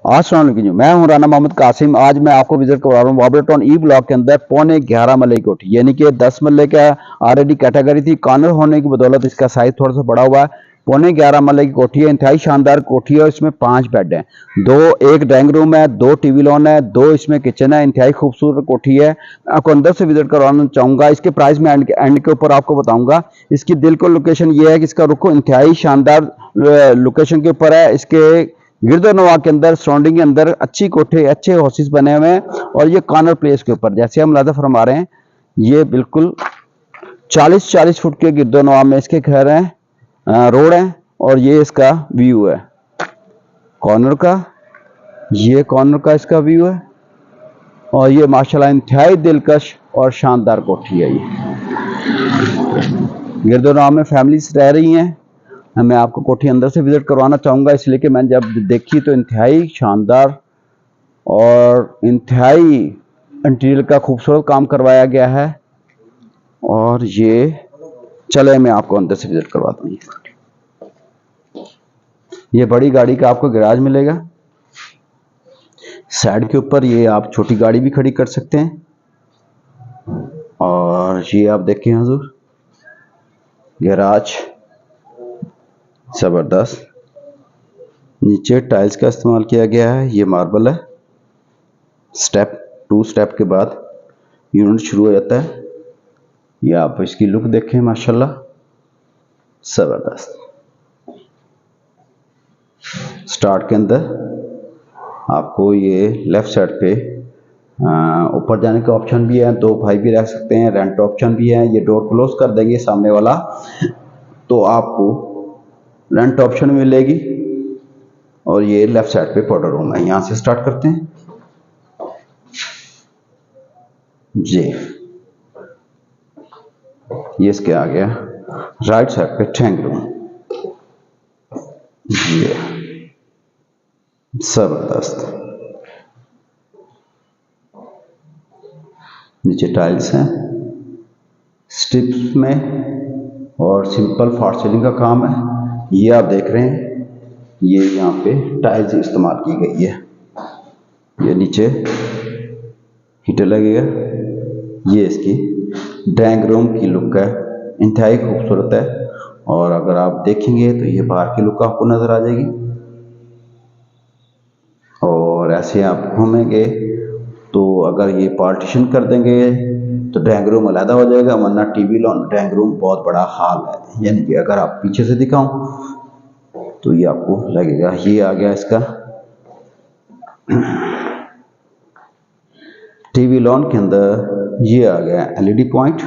अस्सलाम वालेकुम, मैं हूं राना मोहम्मद कासिम। आज मैं आपको विजिट करवा रहा हूँ वाबरा टाउन ई ब्लॉक के अंदर पौने 11 मरले की कोठी, यानी कि 10 मरले का ऑलरेडी कैटेगरी थी। कॉर्नर होने की बदौलत इसका साइज थोड़ा सा बड़ा हुआ है। पौने 11 मरले की कोठी है, इंतहाई शानदार कोठी है। इसमें 5 बेड हैं, एक ड्राइंग रूम है, 2 टीवी लॉन है, 2 इसमें किचन है। इंतहाई खूबसूरत कोठी है। मैं आपको अंदर से विजिट करवाना चाहूंगा। इसके प्राइस में एंड के ऊपर आपको बताऊंगा। इसकी दिल को लोकेशन ये है कि इसका रुख इंतहाई शानदार लोकेशन के ऊपर है। इसके गिरदोनवा के अंदर सराउंडिंग के अंदर अच्छी कोठे, अच्छे हाउसेस बने हुए हैं और ये कॉर्नर प्लेस के ऊपर, जैसे हम मुलाजा फरमा रहे हैं, ये बिल्कुल 40-40 फुट के गिरदोनवा में इसके घर हैं, रोड है। और ये इसका व्यू है कॉर्नर का, ये कॉर्नर का इसका व्यू है। और ये माशाल्लाह इंतहाई दिलकश और शानदार कोठी है। ये गिरदोनवा में फैमिलीज रह रही हैं। मैं आपको कोठी अंदर से विजिट करवाना चाहूँगा, इसलिए कि मैंने जब देखी तो इंतहाई शानदार और इंतहाई इंटीरियर का खूबसूरत काम करवाया गया है। और ये चले मैं आपको अंदर से विजिट करवाता हूँ। ये बड़ी गाड़ी का आपको गैराज मिलेगा। साइड के ऊपर ये आप छोटी गाड़ी भी खड़ी कर सकते हैं। और ये आप देखें हुजूर, गैराज ज़बरदस्त। नीचे टाइल्स का इस्तेमाल किया गया है, ये मार्बल है। स्टेप 2 स्टेप के बाद यूनिट शुरू हो जाता है। ये आप इसकी लुक देखें, माशाल्लाह ज़बरदस्त। स्टार्ट के अंदर आपको ये लेफ्ट साइड पे ऊपर जाने का ऑप्शन भी है, 2 भाई भी रह सकते हैं, रेंट ऑप्शन भी है। ये डोर क्लोज कर देंगे सामने वाला तो आपको रेंट ऑप्शन मिलेगी। और ये लेफ्ट साइड पे पाउडर रूम है। यहाँ से स्टार्ट करते हैं जी। ये इसके आ गया राइट साइड पे टैंक रूम, ये जबरदस्त। नीचे टाइल्स हैं स्टिप्स में और सिंपल फॉर सीलिंग का काम है। ये आप देख रहे हैं, ये यहाँ पे टाइल्स इस्तेमाल की गई है। ये नीचे हीटर लगेगा। ये इसकी ड्राइंग रूम की लुक है, इंतहाई खूबसूरत है। और अगर आप देखेंगे तो ये बाहर की लुक आपको नजर आ जाएगी। और ऐसे आप घूमेंगे तो अगर ये पार्टीशन कर देंगे तो ड्राइंग रूम अलग हो जाएगा, वरना टीवी लॉन ड्राइंग रूम बहुत बड़ा हॉल है। यानी कि अगर आप पीछे से दिखाऊं तो ये आपको लगेगा। ये आ गया इसका टीवी लॉन के अंदर, ये आ गया एलईडी पॉइंट।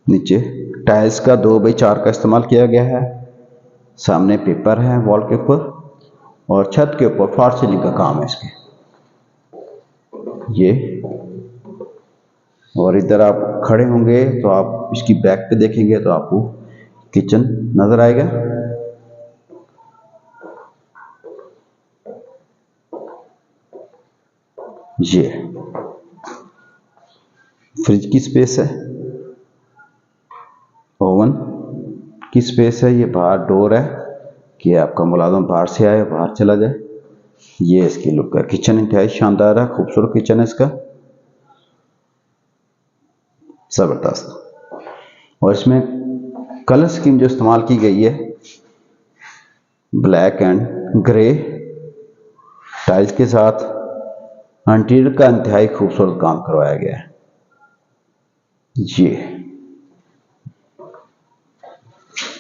नीचे टाइल्स का 2x4 का इस्तेमाल किया गया है। सामने पेपर है वॉल के ऊपर और छत के ऊपर फॉर सीलिंग का काम है इसके। ये और इधर आप खड़े होंगे तो आप इसकी बैक पे देखेंगे तो आपको किचन नजर आएगा। ये फ्रिज की स्पेस है, ओवन की स्पेस है। ये बाहर डोर है कि आपका मुलाजिम बाहर से आए बाहर चला जाए। ये इसकी लुक है। किचन इंतहाई शानदार है, खूबसूरत किचन है इसका, जबरदस्त। और इसमें कलर स्कीम जो इस्तेमाल की गई है, ब्लैक एंड ग्रे टाइल्स के साथ इंटीरियर का इंतहाई खूबसूरत काम करवाया गया है। ये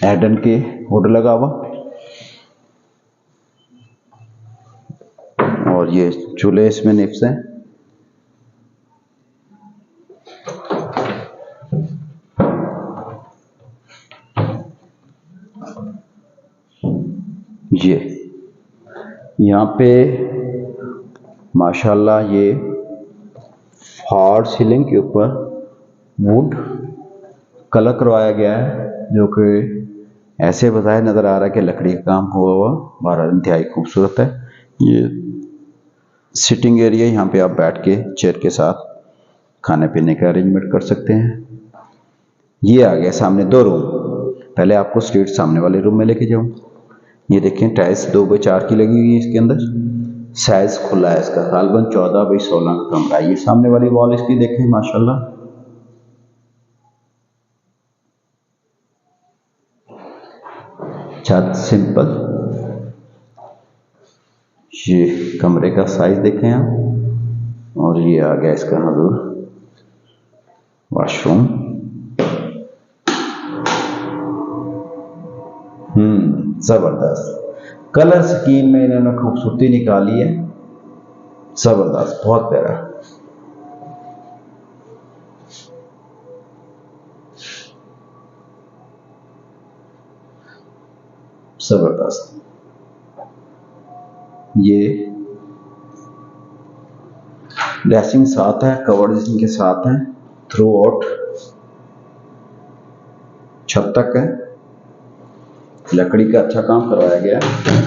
एडन के होटल लगा हुआ और ये चूल्हे इसमें निफ्स हैं। ये यहाँ पे माशाल्लाह ये फॉर सीलिंग के ऊपर वुड कलर करवाया गया है, जो कि ऐसे बताया नजर आ रहा है कि लकड़ी का काम हुआ हुआ। बाहर इंतहाई खूबसूरत है। ये सिटिंग एरिया, यहाँ पे आप बैठ के चेयर के साथ खाने पीने का अरेंजमेंट कर सकते हैं। ये आ गया सामने 2 रूम। पहले आपको स्ट्रेट सामने वाले रूम में लेके जाऊँ। ये देखें टाइल्स 2x4 की लगी हुई है इसके अंदर। साइज खुला है इसका, तकरीबन 14 बाई 16 का कमरा है। ये सामने वाली वॉल इसकी देखें माशाल्लाह, छत सिंपल। ये कमरे का साइज देखें आप, और ये आ गया इसका हजूर वॉशरूम। जबरदस्त कलर स्कीम में इन्होंने खूबसूरती निकाली है, जबरदस्त, बहुत प्यारा। जबरदस्त। ये ड्रेसिंग साथ है, कवर्ड इनके साथ हैं, थ्रू आउट छत तक है, लकड़ी का अच्छा काम करवाया गया है।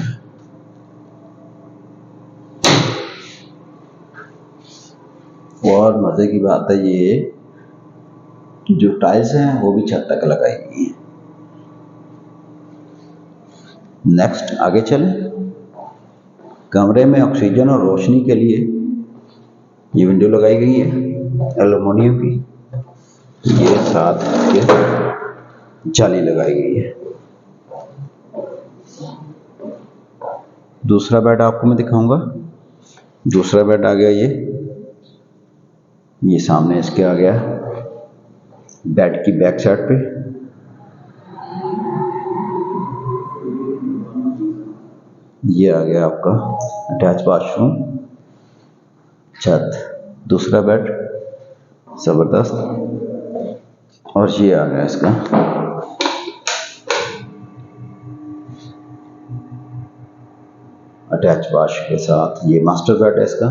और मजे की बात है, ये जो टाइल्स हैं वो भी छत तक लगाई गई हैं। नेक्स्ट आगे चलें। कमरे में ऑक्सीजन और रोशनी के लिए ये विंडो लगाई गई है एल्युमिनियम की, ये साथ के जाली लगाई गई है। दूसरा बेड आपको मैं दिखाऊंगा। दूसरा बेड आ गया ये सामने इसके आ गया बेड की बैक साइड पे। ये आ गया आपका अटैच बाथरूम, छत, दूसरा बेड, जबरदस्त। और ये आ गया इसका अटैच वाश के साथ, ये मास्टर बेड है इसका।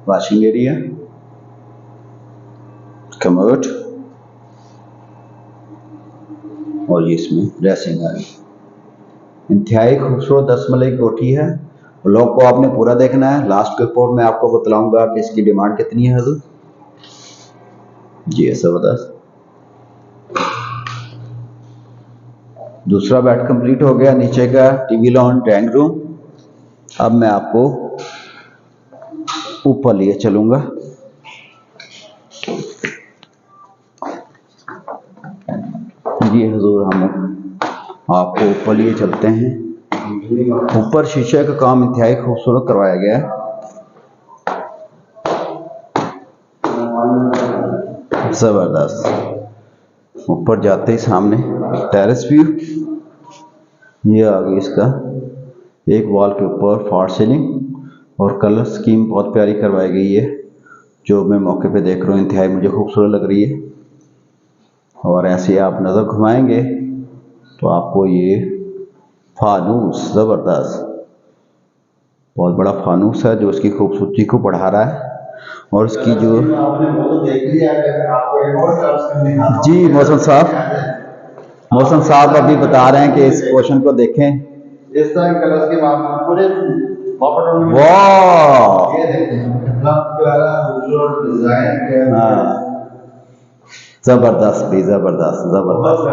वॉशिंग एरिया, कमोड, और ये इसमें ड्रेसिंग आ गई। इंतहाई खूबसूरत 10 मरले की कोठी है। ब्लॉग को आपने पूरा देखना है। लास्ट के रिपोर्ट में आपको बतलाऊंगा कि इसकी डिमांड कितनी है हजूर। जी जबरदस्त। दूसरा बेड कंप्लीट हो गया, नीचे का टीवी लॉन, ड्राइंग रूम। अब मैं आपको ऊपर लिए चलूंगा। जी हजूर, हम आपको ऊपर लिए चलते हैं। ऊपर शीशे का काम इंतहाई खूबसूरत करवाया गया है, जबरदस्त। ऊपर जाते ही सामने टेरेस व्यू, ये आ गई इसका एक वॉल के ऊपर फॉर सीलिंग, और कलर स्कीम बहुत प्यारी करवाई गई है, जो मैं मौके पे देख रहा हूँ इंतहाई मुझे खूबसूरत लग रही है। और ऐसे आप नज़र घुमाएंगे तो आपको ये फानूस, जबरदस्त, बहुत बड़ा फानूस है जो इसकी खूबसूरती को बढ़ा रहा है। और इसकी जो जी मौसम साहब अभी बता रहे हैं कि इस क्वेश्चन को देखें। इस तरह के कलर्स के बाद पूरे वाह, ये देखें कितना प्यारा खूबसूरत डिजाइन है। जबरदस्त भी, जबरदस्त जबरदस्त,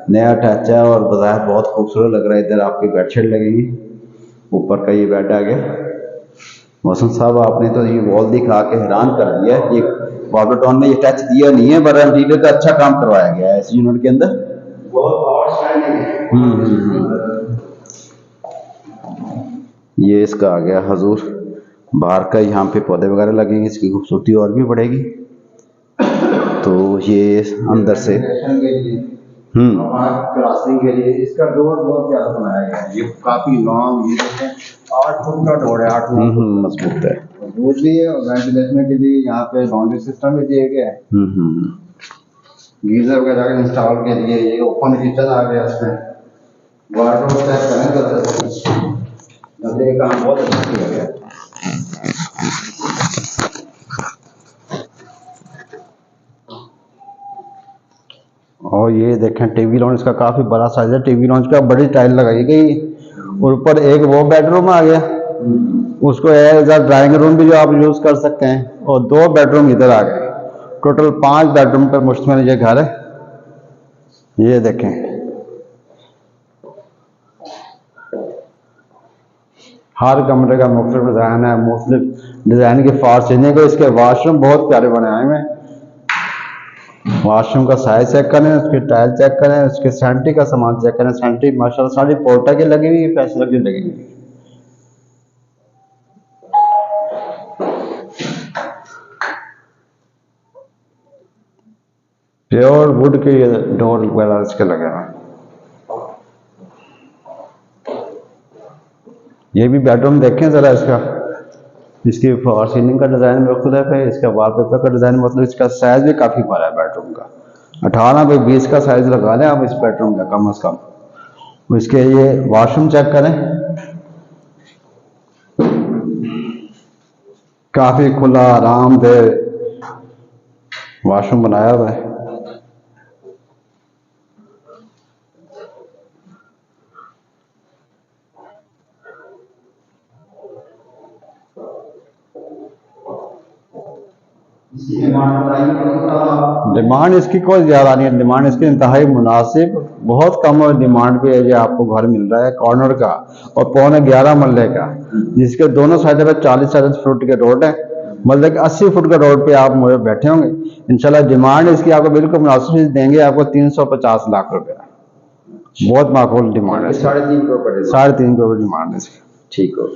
नया टच है और बाजार बहुत खूबसूरत लग रहा है। इधर आपकी बेडशीट लगेगी, ऊपर का ये बेड आ गया। मौसम साहब आपने तो ये वॉल दिखा के हैरान कर दिया। ये वाटरटॉन ने ये टच दिया नहीं है, पर इंटीरियर का अच्छा काम करवाया गया है इस यूनिट के अंदर। ये इसका आ गया हजूर बाहर का, यहाँ पे पौधे वगैरह लगेंगे, इसकी खूबसूरती और भी बढ़ेगी। तो ये अंदर से क्रॉसिंग के लिए इसका डोर बहुत प्यारा बनाया गया है। ये काफी लॉन्ग, ये देखें 8 फुट का डोर है, 8 मजबूत है, मजबूत भी है। और वेंटिलेशन के लिए यहाँ पे लॉन्ड्री सिस्टम भी दिए गए हैं। गीजर वगैरह इंस्टॉल के लिए ये ओपन किचन आ गया इसमें। वार्डरोब चेक करें तो ये काम बहुत अच्छा किया गया। और ये देखें टीवी लॉन्च का काफी बड़ा साइज है, टीवी लॉन्च का बड़ी टाइल लगाई गई। और ऊपर एक वो बेडरूम आ गया, उसको एज अ ड्राइंग रूम भी जो आप यूज कर सकते हैं, और 2 बेडरूम इधर आ गए। टोटल 5 बेडरूम पर मुश्तमिल ये घर है। ये देखें, हर कमरे का मुख्तलिफ डिजाइन है, मुख्तलिफ डिजाइन की फॉर सीलिंग को। इसके वॉशरूम बहुत प्यारे बनाए हुए हैं। वॉशरूम का साइज चेक करें, उसकी टाइल चेक करें, उसके सैनिटरी का सामान चेक करें। सैनिटरी माशाल्लाह सारी पोर्टा की लगी हुई, फैसला की लगी हुई। प्योर वुड के डोर वगैरह इसके लगे हुए हैं। ये भी बेडरूम देखें जरा इसका, इसकी फॉर सीलिंग का डिजाइन मुख्तलिफ है, इसका वॉलपेपर का डिजाइन मतलब, इसका साइज भी काफी बड़ा है बेडरूम का। 18 बाई 20 का साइज लगा लें आप इस बेडरूम का कम से कम। इसके ये वॉशरूम चेक करें, काफी खुला आरामदेह वॉशरूम बनाया हुआ है। डिमांड इसकी कोई ज्यादा नहीं है, डिमांड इसकी इंतहाई मुनासिब, बहुत कम डिमांड पे है। ये आपको घर मिल रहा है कॉर्नर का और 11.25 मरले का, जिसके दोनों साइड पे 40-40 फुट के रोड है, मतलब 80 फुट का रोड पे आप मुझे बैठे होंगे इंशाल्लाह। डिमांड इसकी आपको बिल्कुल मुनासिब देंगे, आपको 350 लाख रुपया, बहुत माकूल डिमांड है। 3.5 करोड़ 3.5 करोड़ डिमांड है इसकी। ठीक हो।